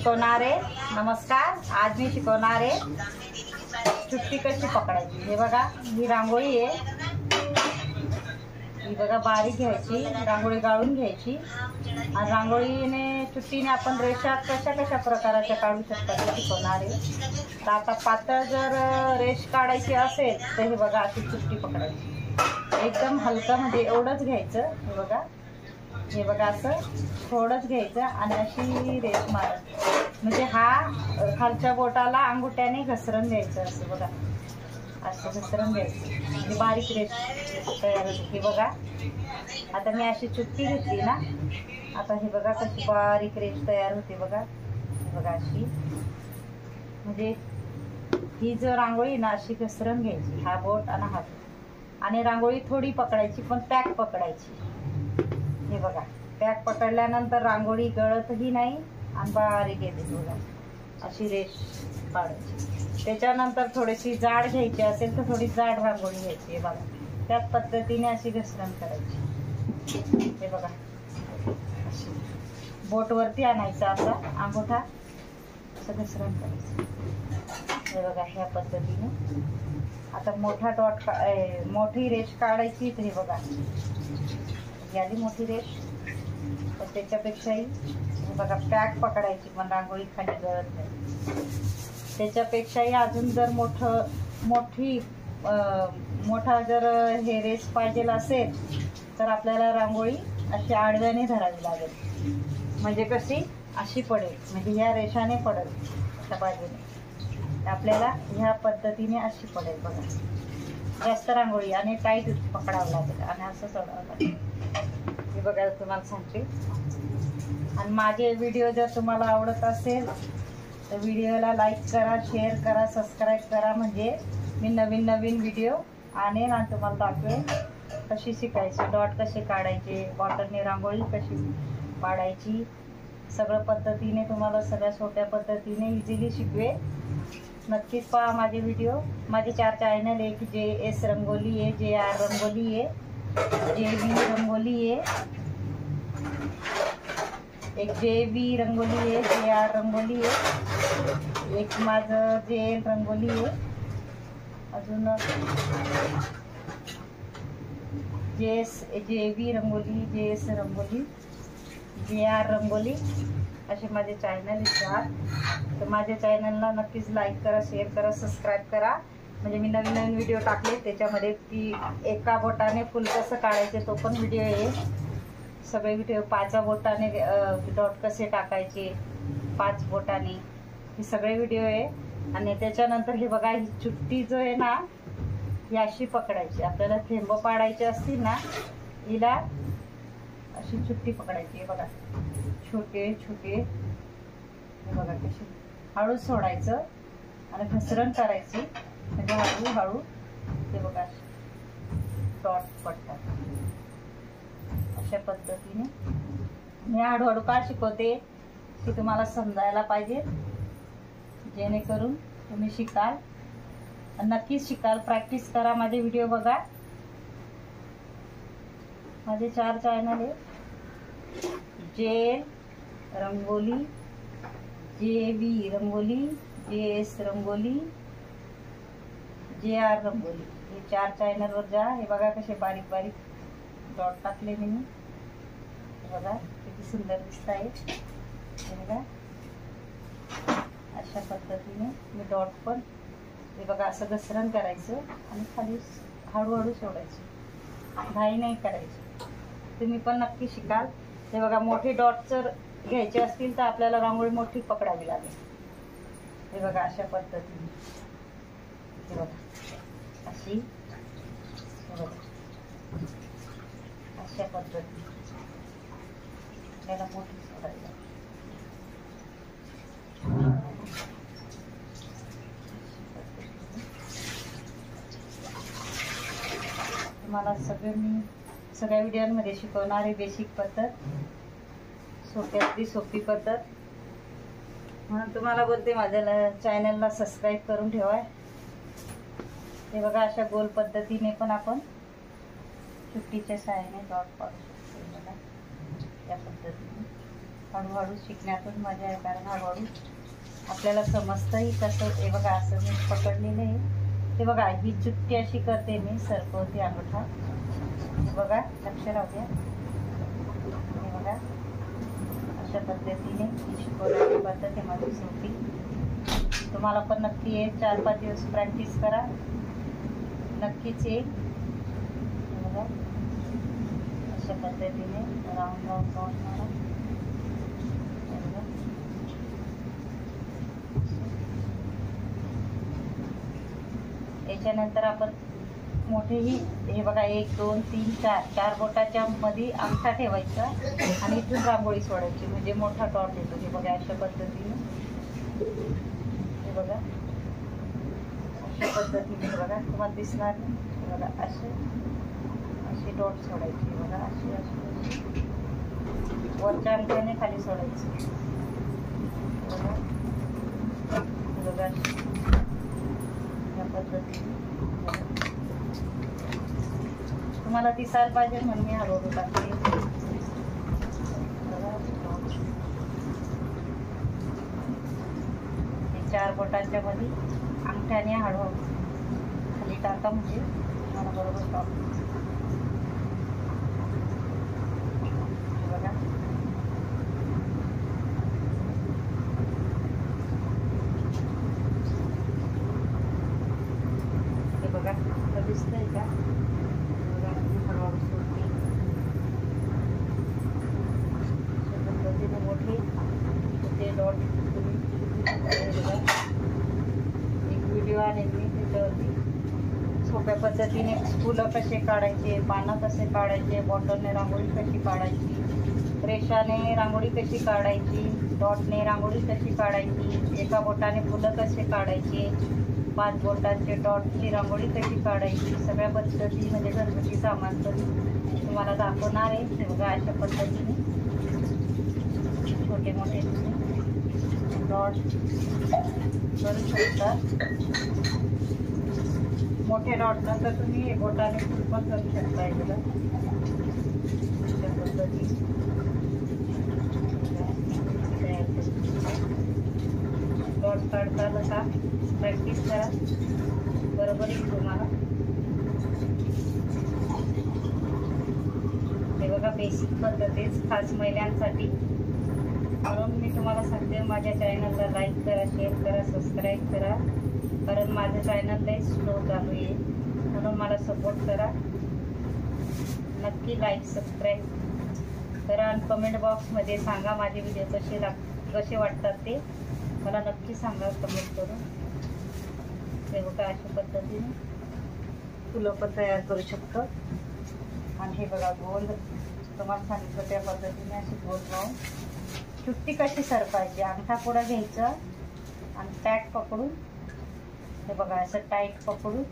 शिकवणार आहे। नमस्कार, आज मी शिकवणार आहे चुट्टी कशी पकडायची। हे बघा, ही रांगोळी आहे, ही बघा बारीक घ्यायची, रांगोळी गाळून घ्यायची आणि रांगोळीने चुट्टीने आपण रेषा कशा कशा प्रकाराच्या काढू शकतात ते शिकवणार आहे। तर आता पातळ जर रेष काढायची असेल तर हे बघा अशी चुट्टी पकडायची, एकदम हलका, म्हणजे एवढंच घ्यायचं। हे बघा, हे बघा असं थोडंच घ्यायचं आणि अशी रेष मारायची, म्हणजे हा खालच्या बोटाला अंगुठ्याने घसरण द्यायचं, असं बघा, असं घसरण द्यायचं म्हणजे बारीक रेष तयार होते। हे बघा, आता मी अशी चुट्टी घेतली ना, आता हे बघा कशी बारीक रेष तयार होते बघा। हे बघा अशी, म्हणजे ही जर रांगोळी ना अशी घसरण घ्यायची, हा बोट आणि हा बोट, आणि रांगोळी थोडी पकडायची पण पॅक पकडायची। हे बघा, पॅक पकडल्यानंतर रांगोळी गळतही नाही आणि बारीक येते बघा, अशी रेष काढायची। त्याच्यानंतर थोडीशी जाड घ्यायची असेल तर थोडी जाड रांगोळी घ्यायची। हे बघा, त्याच पद्धतीने अशी घसरण करायची। हे बघा, अशी बोटवरती आणायचा असा अंगठा, असं घसरण करायचं। हे बघा, ह्या पद्धतीने आता मोठा डॉट मोठी रेष काढायची। तर हे बघा, यादी मोठी रेष, तर त्याच्यापेक्षाही बघा पॅक पकडायची पण रांगोळी खाली गळत नाही। त्याच्यापेक्षाही अजून जर मोठा जर हे रेष पाहिजे असेल तर आपल्याला रांगोळी अशी आडव्याने धरावी लागेल, म्हणजे कशी अशी पडेल, म्हणजे ह्या रेषाने पडेल अशा बाजूने, आपल्याला ह्या पद्धतीने अशी पडेल बघा। जास्त रांगोळी आणि टाईट पकडावं लागेल आणि असं सोडावं लागेल। हे बघा तुम्हाला सांगते। आणि माझे व्हिडिओ जर तुम्हाला आवडत असेल तर व्हिडिओला लाईक करा, शेअर करा, सबस्क्राईब करा, म्हणजे मी नवीन नवीन व्हिडिओ आणेन आणि तुम्हाला दाखवेन कशी शिकायची, डॉट कसे काढायचे, बॉटलने रांगोळी कशी पाडायची, सगळं पद्धतीने तुम्हाला सगळ्या सोप्या पद्धतीने इझिली शिकवेन। नक्कीच पहा माझे व्हिडिओ। माझे 4 चॅनल आहे की JS रंगोली आहे, JR रंगोली आहे, JV रंगोली आहे, एक JV रंगोली आहे, JR रंगोली आहे, एक माझं JL रंगोली आहे, अजून JV rangoli, JS rangoli, JR rangoli, असे माझे चॅनल आहेत। तर माझ्या चॅनलला नक्कीच लाईक करा, शेअर करा, सबस्क्राईब करा, म्हणजे मी नवीन नवीन व्हिडिओ टाकले त्याच्यामध्ये की एका बोटाने फुल कसं काढायचे तो पण व्हिडिओ आहे। सगळे व्हिडिओ 5 बोटाने डॉट कसे टाकायचे, 5 बोटाने, हे सगळे व्हिडिओ आहे। आणि त्याच्यानंतर हे बघा, ही चुट्टी जो आहे ना, ही अशी पकडायची। आपल्याला थेंब पाडायचे असतील ना, हिला अशी चुट्टी पकडायची। हे बघा, छोटे छोटे, हे बघा कशी हळू सोडायचं आणि घसरण करायची, म्हणजे हळूहळू ते बघा डॉट पडतात। अशा पद्धतीने मी हळूहळू का शिकवते की तुम्हाला समजायला पाहिजे, जेणेकरून तुम्ही शिकाल, नक्कीच शिकाल। प्रॅक्टिस करा, माझे व्हिडिओ बघा। माझे 4 चॅनल आहे, JL rangoli, JV rangoli, JS rangoli, JR rangoli, हे 4 चॅनलवर जा। हे बघा कसे बारीक बारीक डॉट टाकले मी, बघा किती सुंदर दिसत आहे। हे बघा, अशा पद्धतीने मी डॉट पण, हे बघा असं घसरण करायचं आणि खाली हळूहळू सोडायची, घाई नाही करायची। तुम्ही पण नक्की शिकाल। हे बघा, मोठे डॉट जर घ्यायचे असतील तर आपल्याला रांगोळी मोठी पकडावी लागेल। हे बघा अशा पद्धतीने, हे बघा अशी, हे बघा अशा पद्धतीने आपल्याला मोठी सोडावी लागेल। तुम्हाला सगळ्या व्हिडिओमध्ये शिकवणार आहे बेसिक पद्धत, सोप्यातली सोपी पद्धत, म्हणून तुम्हाला बोलते माझ्या चॅनलला सबस्क्राईब करून ठेवा। हे बघा, अशा गोल पद्धतीने पण आपण चुट्टीच्या सहाय्याने डॉट पाडू शकतो। बघा या पद्धतीने हळूहळू शिकण्यातच मजा आहे, कारण हळूहळू आपल्याला समजतंही कसं. हे बघा असं मी पकडलेलं आहे. हे बघा ही चुटकी अशी करते मी, सरकवते अंगठा. हे बघा लक्ष राहू द्या. हे बघा अशा पद्धतीने शिकवण्याची पद्धत आहे माझी सोपी. तुम्हाला पण नक्की येईल. 4-5 दिवस प्रॅक्टिस करा, नक्कीच येईल. बघा अशा पद्धतीने राऊंड राऊंड राऊंड मारा. याच्यानंतर आपण मोठेही हे बघा 1 2 3 4 बोटाच्या मध्ये अंगठा ठेवायचा आणि इथून रांगोळी सोडायची, म्हणजे मोठा डॉट येतो. हे बघा अशा पद्धतीने. हे बघा अशा पद्धतीने. बघा तुम्हाला दिसणार नाही. बघा असे डॉट सोडायचे. बघा अशी वरच्या अंगठ्याने खाली सोडायची. बघा या पद्धतीने. तुम्हाला दिसायला पाहिजे म्हणून मी हळूहळू टाकते. 4 बोटांच्या मध्ये अंगठ्याने हळूहळू खाली टाका, म्हणजे मला बरोबर टॉप. बघा हे बघा दिसतंय का? हळूहळू सोडते. पद्धतीने मोठे डॉट. एक व्हिडिओ आले मी त्याच्यावरती सोप्या पद्धतीने फुलं कसे काढायचे, पानं कसे काढायचे, बॉटलने रांगोळी कशी काढायची, रेषाने रांगोळी कशी काढायची, डॉटने रांगोळी कशी काढायची, एका बोटाने फुलं कसे काढायचे, 5 बोटांचे डॉटची रांगोळी कशी काढायची, सगळ्या पद्धती म्हणजे घरगुती सामान पण तुम्हाला दाखवणार आहे. हे बघा अशा पद्धतीने छोटे मोठे डॉट करू शकता. मोठे डॉट नंतर तुम्ही बोटाने फुल पण करू शकता. याला अशा पद्धती डॉट काढता का प्रॅक्टिस करा, बरोबर येईल तुम्हाला. हे बघा बेसिक पद्धतीच खास महिलांसाठी, म्हणून मी तुम्हाला सांगते माझ्या चॅनलला लाईक करा, शेअर करा, सबस्क्राईब करा, कारण माझं चॅनल लई स्लो चालू आहे. म्हणून मला सपोर्ट करा. नक्की लाईक सबस्क्राईब करा आणि कमेंट बॉक्समध्ये सांगा माझे व्हिडिओ कसे वाटतात ते मला नक्की सांगा कमेंट करून. हे बघा अशा पद्धतीने फुलं पण तयार करू शकतो. आणि हे बघा गोल तुम्हाला सांगितलं त्या पद्धतीने अशी गोल लावून चुट्टी कशी सरकायची, अंगठा पुढं घ्यायचं आणि टाईट पकडून, हे बघा असं टाईट पकडून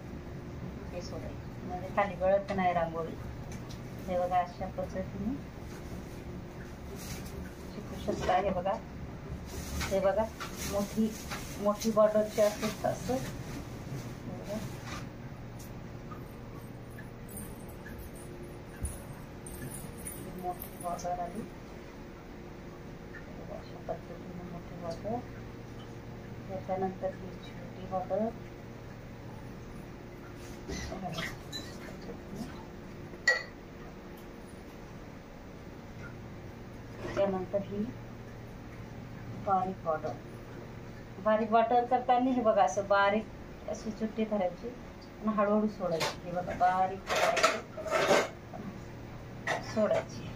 हे सोडायचं, म्हणजे खाली गळत नाही रांगोळी. हे बघा अशा पद्धतीने शिकू शकता. हे बघा मोठी बॉर्डरची असेल तसं. मोठी बॉर्डर आली अशा पद्धतीने, मोठी बॉर्डर. त्याच्यानंतर ही छोटी बॉर्डर. त्यानंतर ही बारीक बॉर्डर. बारीक बॉर्डर करताना हे बघा असं बारीक अशी चुट्टी धरायची आणि हळूहळू सोडायची. हे बघा बारीक सोडायची.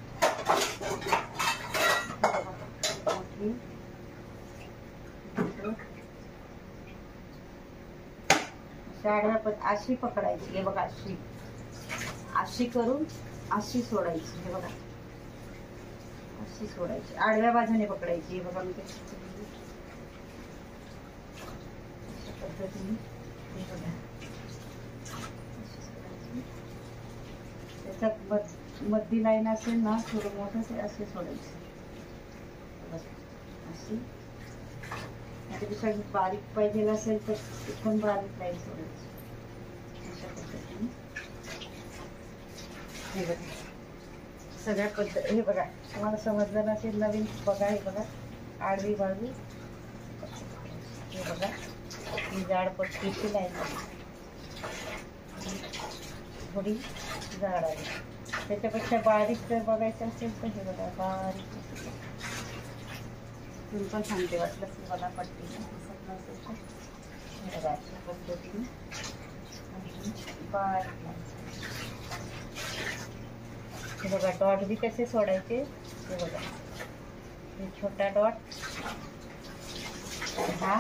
अशी पकडायची. हे बघा अशी करून अशी सोडायची. हे बघा अशी सोडायची, आडव्या बाजूने पकडायची. हे बघा मी कशी पद्धतीने हे बघा त्याच्यात मधली लाईन असेल ना थोडं मोठं ते असे सोडायचे. अशी त्यापेक्षा बारीक पाहिजे असेल तर एकदम बारीक लाईन सोडायची. अशा पद्धतीने हे बघा सगळ्या पद्धत हे बघा, तुम्हाला समजलं नसेल नवीन बघा, हे बघा आडवी बाजू, हे बघा ही जाड पट्टीची लाईन थोडी जाड आहे. त्याच्यापेक्षा बारीक जर बघायचं असेल तर हे बघा बारीक, तुम्ही पण सांगते वाटलं की बघा पट्टी दिसत नसेल तर बघा अशा पद्धतीने बारीक. हे बघा डॉट बी कसे सोडायचे, हे बघा हे छोटा डॉट, हा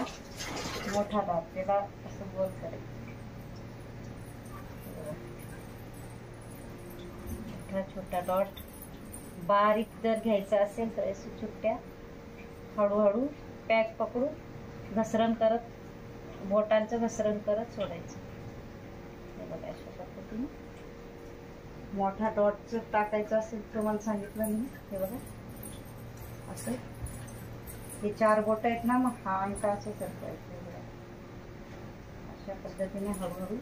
मोठा डॉट, त्याला असं गोल करायचं. छोटा डॉट बारीक जर घ्यायचा असेल तर अशी सुट्ट्या हळूहळू पॅक पकडून घसरण करत, बोटांचं घसरण करत सोडायचं. हे बघा अशा पद्धतीने. मोठा डॉटचं टाकायचं असेल तर मला सांगितलं मी, हे बघा असं हे 4 बोट आहेत ना, मग हा अंक असं सरकवायचं. बघा अशा पद्धतीने हळूहळू.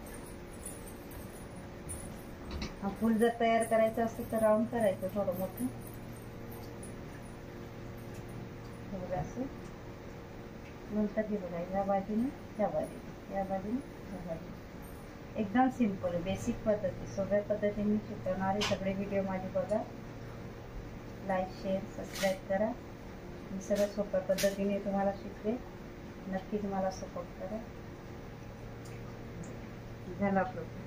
हा फुल जर तयार करायचं असेल तर राऊंड करायचं थोडं मोठं, हे बघा असं. नंतर हे बघा या बाजूने त्या बाजूने, या बाजूने त्या बाजूने. एकदम सिंपल बेसिक पद्धती, सोप्या पद्धतीने शिकवणारे सगळे व्हिडिओ माझे बघा. लाईक शेअर सबस्क्राईब करा. मी सगळं सोप्या पद्धतीने तुम्हाला शिकवे. नक्कीच मला सपोर्ट करा. झाला आपलं.